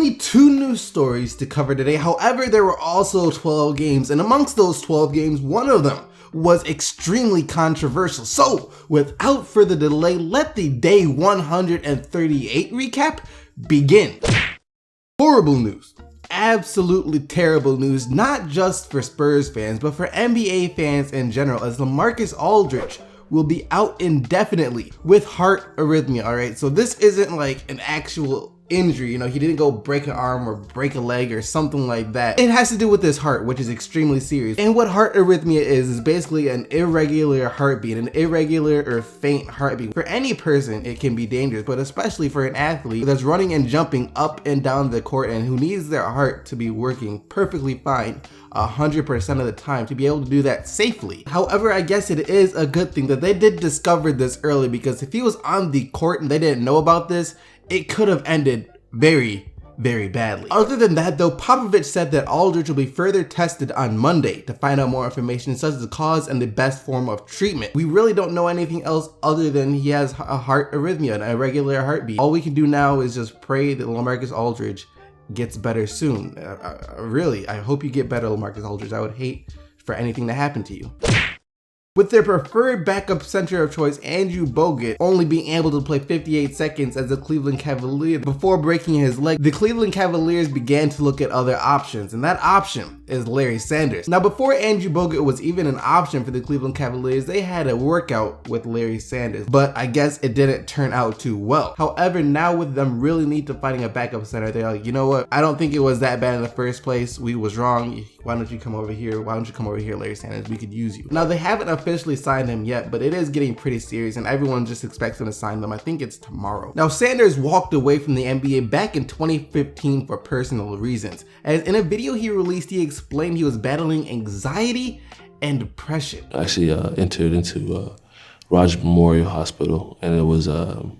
only 2 news stories to cover today. However, there were also 12 games, and amongst those 12 games, one of them was extremely controversial. So, without further delay, let the day 138 recap begin. Horrible news. Absolutely terrible news, not just for Spurs fans, but for NBA fans in general, as LaMarcus Aldridge will be out indefinitely with heart arrhythmia, alright? So this isn't like an actual injury, you know, he didn't go break an arm or break a leg or something like that. It has to do with his heart, which is extremely serious. And what heart arrhythmia is basically an irregular heartbeat, an irregular or faint heartbeat. For any person, it can be dangerous, but especially for an athlete that's running and jumping up and down the court and who needs their heart to be working perfectly fine 100% of the time to be able to do that safely. However, I guess it is a good thing that they did discover this early, because if he was on the court and they didn't know about this, it could have ended very, very badly. Other than that though, Popovich said that Aldridge will be further tested on Monday to find out more information such as the cause and the best form of treatment. We really don't know anything else other than he has a heart arrhythmia, an irregular heartbeat. All we can do now is just pray that LaMarcus Aldridge gets better soon. Really, I hope you get better, LaMarcus Aldridge. I would hate for anything to happen to you. With their preferred backup center of choice, Andrew Bogut, only being able to play 58 seconds as the Cleveland Cavaliers before breaking his leg, the Cleveland Cavaliers began to look at other options, and that option is Larry Sanders. Now, before Andrew Bogut was even an option for the Cleveland Cavaliers, they had a workout with Larry Sanders, but I guess it didn't turn out too well. However, now with them really need to finding a backup center, they're like, you know what? I don't think it was that bad in the first place. We was wrong. Why don't you come over here? Why don't you come over here, Larry Sanders? We could use you. Now, they haven't officially signed him yet, but it is getting pretty serious and everyone just expects them to sign them. I think it's tomorrow. Now, Sanders walked away from the NBA back in 2015 for personal reasons. As in a video he released, he explained he was battling anxiety and depression. I actually entered into Rogers Memorial Hospital, and it was a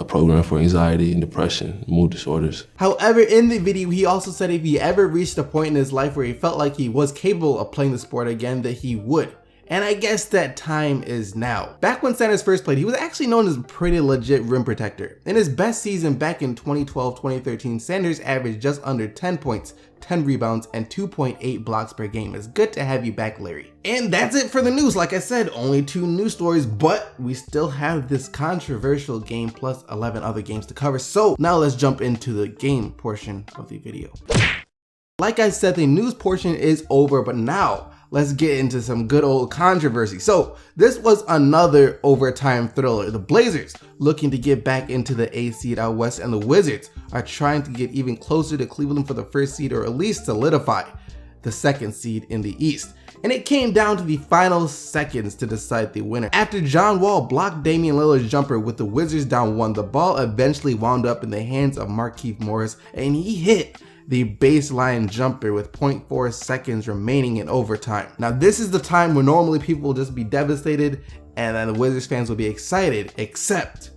program for anxiety and depression, mood disorders. However, in the video, he also said if he ever reached a point in his life where he felt like he was capable of playing the sport again, that he would. And I guess that time is now. Back when Sanders first played, he was actually known as a pretty legit rim protector. In his best season back in 2012-2013, Sanders averaged just under 10 points, 10 rebounds, and 2.8 blocks per game. It's good to have you back, Larry. And that's it for the news. Like I said, only 2 news stories, but we still have this controversial game plus 11 other games to cover. So now let's jump into the game portion of the video. Like I said, the news portion is over, but now let's get into some good old controversy. So this was another overtime thriller. The Blazers looking to get back into the 8th seed out west, and the Wizards are trying to get even closer to Cleveland for the 1st seed, or at least solidify the 2nd seed in the East. And it came down to the final seconds to decide the winner. After John Wall blocked Damian Lillard's jumper with the Wizards down 1, the ball eventually wound up in the hands of Markieff Morris, and he hit the baseline jumper with 0.4 seconds remaining in overtime. Now, this is the time where normally people will just be devastated and then the Wizards fans will be excited, except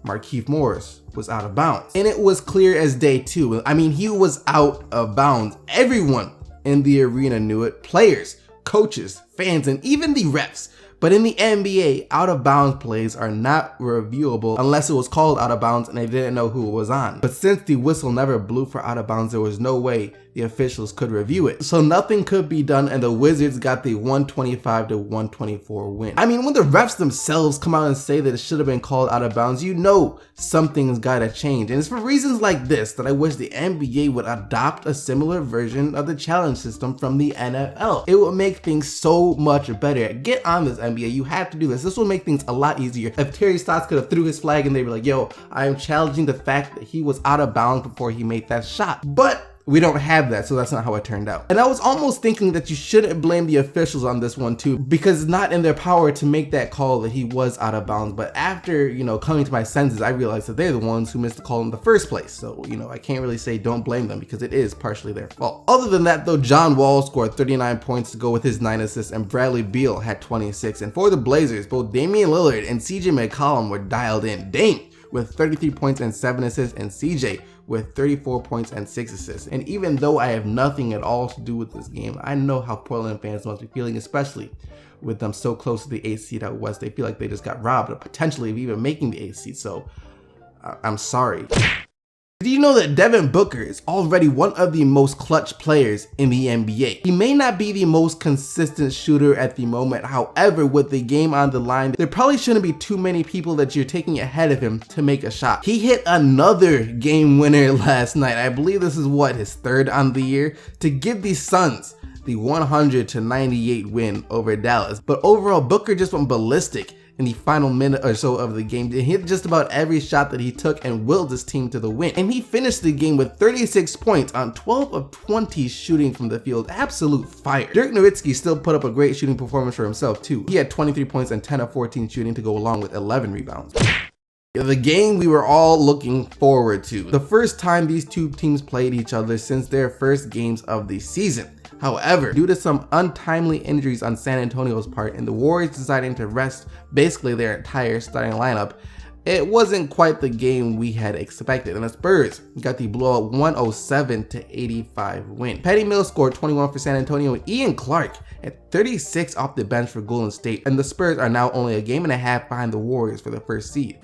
Markieff Morris was out of bounds. And it was clear as day too. I mean, he was out of bounds. Everyone in the arena knew it. Players, coaches, fans, and even the refs. But in the NBA, out of bounds plays are not reviewable unless it was called out of bounds and they didn't know who it was on. But since the whistle never blew for out of bounds, there was no way the officials could review it. So nothing could be done, and the Wizards got the 125-124 win. I mean, when the refs themselves come out and say that it should have been called out of bounds, you know something's gotta change. And it's for reasons like this that I wish the NBA would adopt a similar version of the challenge system from the NFL. It would make things so much better. Get on this, NBA. You have to do this. This will make things a lot easier. If Terry Stotts could have threw his flag and they were like, yo, I am challenging the fact that he was out of bounds before he made that shot. But we don't have that, so that's not how it turned out. And I was almost thinking that you shouldn't blame the officials on this one too, because it's not in their power to make that call that he was out of bounds. But after, you know, coming to my senses, I realized that they're the ones who missed the call in the first place. So, you know, I can't really say don't blame them because it is partially their fault. Other than that though, John Wall scored 39 points to go with his 9 assists, and Bradley Beal had 26. And for the Blazers, both Damian Lillard and CJ McCollum were dialed in. Dame with 33 points and 7 assists, and CJ with 34 points and 6 assists. And even though I have nothing at all to do with this game, I know how Portland fans must be feeling, especially with them so close to the 8th seed out west. They feel like they just got robbed, potentially of even making the 8th seed. So I'm sorry. Did you know that Devin Booker is already one of the most clutch players in the NBA? He may not be the most consistent shooter at the moment, however, with the game on the line, there probably shouldn't be too many people that you're taking ahead of him to make a shot. He hit another game winner last night. I believe this is his third on the year, to give the Suns the 100-98 win over Dallas. But overall, Booker just went ballistic in the final minute or so of the game. He hit just about every shot that he took and willed his team to the win. And he finished the game with 36 points on 12 of 20 shooting from the field. Absolute fire. Dirk Nowitzki still put up a great shooting performance for himself too. He had 23 points and 10 of 14 shooting to go along with 11 rebounds. The game we were all looking forward to. The first time these two teams played each other since their first games of the season. However, due to some untimely injuries on San Antonio's part and the Warriors deciding to rest basically their entire starting lineup, it wasn't quite the game we had expected, and the Spurs got the blowout 107-85 win. Patty Mills scored 21 for San Antonio, and Ian Clark at 36 off the bench for Golden State, and the Spurs are now only a game and a half behind the Warriors for the first seed.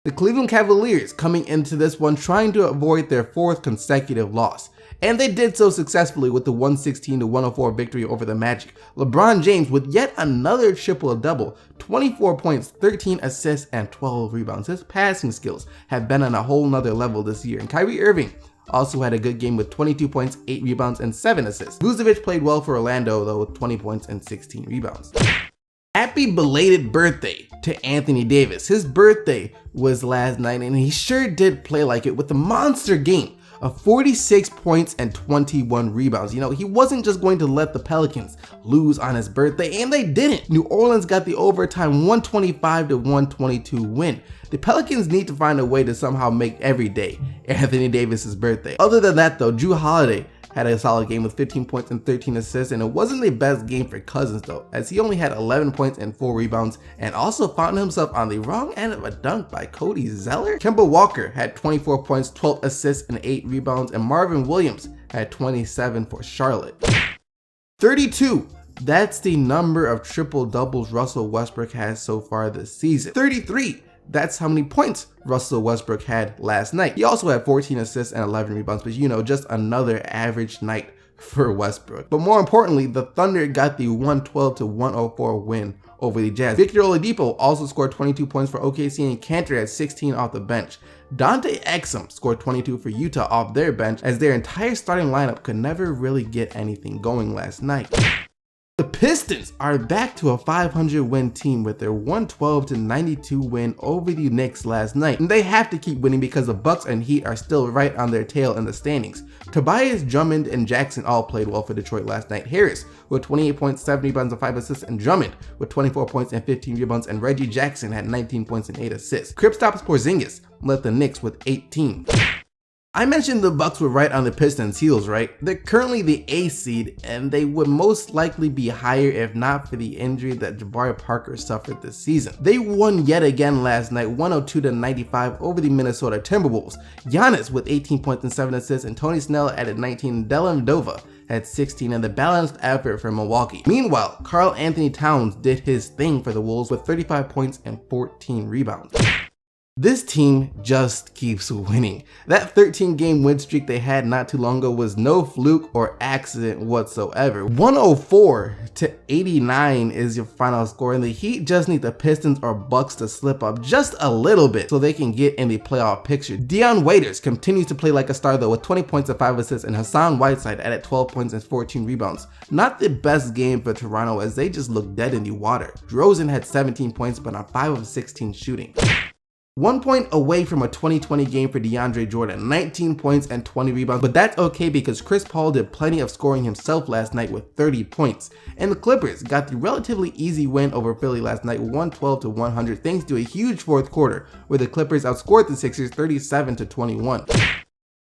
The Cleveland Cavaliers coming into this one trying to avoid their fourth consecutive loss. And they did so successfully with the 116-104 victory over the Magic. LeBron James with yet another triple-double, 24 points, 13 assists, and 12 rebounds. His passing skills have been on a whole nother level this year. And Kyrie Irving also had a good game with 22 points, 8 rebounds, and 7 assists. Vucevic played well for Orlando though with 20 points and 16 rebounds. Happy belated birthday to Anthony Davis. His birthday was last night and he sure did play like it with a monster game of 46 points and 21 rebounds. You know, he wasn't just going to let the Pelicans lose on his birthday, and they didn't. New Orleans got the overtime 125-122 win. The Pelicans need to find a way to somehow make every day Anthony Davis's birthday. Other than that though, Jrue Holiday had a solid game with 15 points and 13 assists, and it wasn't the best game for Cousins though, as he only had 11 points and 4 rebounds, and also found himself on the wrong end of a dunk by Cody Zeller. Kemba Walker had 24 points, 12 assists, and 8 rebounds, and Marvin Williams had 27 for Charlotte. 32. That's the number of triple doubles Russell Westbrook has so far this season. 33. That's how many points Russell Westbrook had last night. He also had 14 assists and 11 rebounds, but you know, just another average night for Westbrook. But more importantly, the Thunder got the 112-104 win over the Jazz. Victor Oladipo also scored 22 points for OKC, and Cantor had 16 off the bench. Dante Exum scored 22 for Utah off their bench, as their entire starting lineup could never really get anything going last night. The Pistons are back to a 500-win team with their 112-92 win over the Knicks last night. And they have to keep winning because the Bucks and Heat are still right on their tail in the standings. Tobias, Drummond, and Jackson all played well for Detroit last night. Harris with 28 points, 7 rebounds, and 5 assists, and Drummond with 24 points and 15 rebounds, and Reggie Jackson had 19 points and 8 assists. Kristaps Porzingis led the Knicks with 18. I mentioned the Bucks were right on the Pistons' heels, right? They're currently the 8th seed, and they would most likely be higher if not for the injury that Jabari Parker suffered this season. They won yet again last night, 102-95 over the Minnesota Timberwolves. Giannis with 18 points and 7 assists, and Tony Snell added 19. Dylan Dova had 16, and the balanced effort for Milwaukee. Meanwhile, Karl Anthony Towns did his thing for the Wolves with 35 points and 14 rebounds. This team just keeps winning. That 13-game win streak they had not too long ago was no fluke or accident whatsoever. 104-89 is your final score, and the Heat just need the Pistons or Bucks to slip up just a little bit so they can get in the playoff picture. Dion Waiters continues to play like a star though, with 20 points and 5 assists, and Hassan Whiteside added 12 points and 14 rebounds. Not the best game for Toronto, as they just look dead in the water. DeRozan had 17 points but on 5 of 16 shooting. 1 point away from a 2020 game for DeAndre Jordan, 19 points and 20 rebounds, but that's okay because Chris Paul did plenty of scoring himself last night with 30 points. And the Clippers got the relatively easy win over Philly last night, 112-100, thanks to a huge fourth quarter where the Clippers outscored the Sixers 37-21.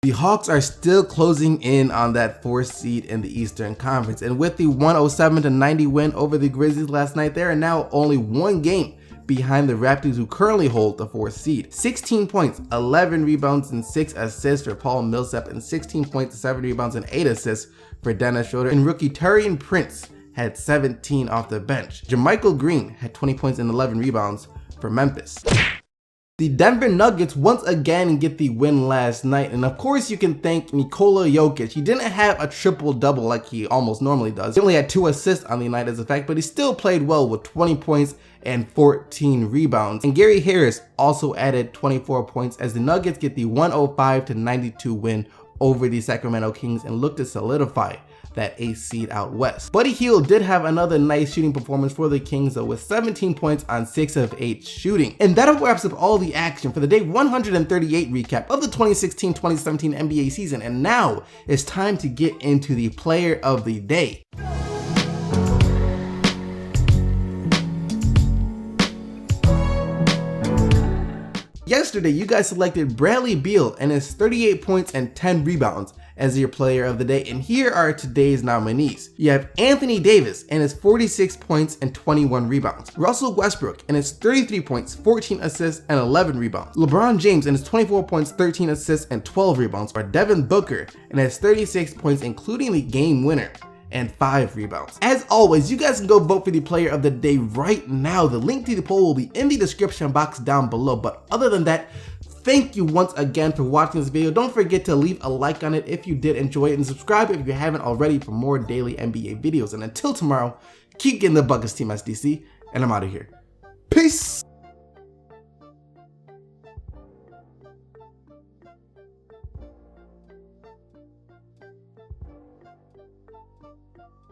The Hawks are still closing in on that 4th seed in the Eastern Conference, and with the 107-90 win over the Grizzlies last night, they are now only 1 game behind the Raptors, who currently hold the 4th seed. 16 points, 11 rebounds, and 6 assists for Paul Millsap, and 16 points, 7 rebounds, and 8 assists for Dennis Schroeder. And rookie Taurean Prince had 17 off the bench. JaMychal Green had 20 points and 11 rebounds for Memphis. The Denver Nuggets once again get the win last night, and of course you can thank Nikola Jokic. He didn't have a triple-double like he almost normally does. He only had 2 assists on the night as a fact, but he still played well with 20 points and 14 rebounds. And Gary Harris also added 24 points as the Nuggets get the 105-92 win over the Sacramento Kings and look to solidify that 8th seed out west. Buddy Hield did have another nice shooting performance for the Kings though, with 17 points on 6 of 8 shooting. And that wraps up all the action for the day 138 recap of the 2016-2017 NBA season. And now it's time to get into the player of the day. Yesterday, you guys selected Bradley Beal and his 38 points and 10 rebounds as your player of the day, and here are today's nominees. You have Anthony Davis and his 46 points and 21 rebounds, Russell Westbrook and his 33 points, 14 assists and 11 rebounds, LeBron James and his 24 points, 13 assists and 12 rebounds, or Devin Booker and his 36 points including the game winner and 5 rebounds. As always, you guys can go vote for the player of the day right now. The link to the poll will be in the description box down below. But other than that, thank you once again for watching this video. Don't forget to leave a like on it if you did enjoy it, and subscribe if you haven't already for more daily NBA videos. And until tomorrow, keep getting the buckets, Team SDC, and I'm out of here. Peace!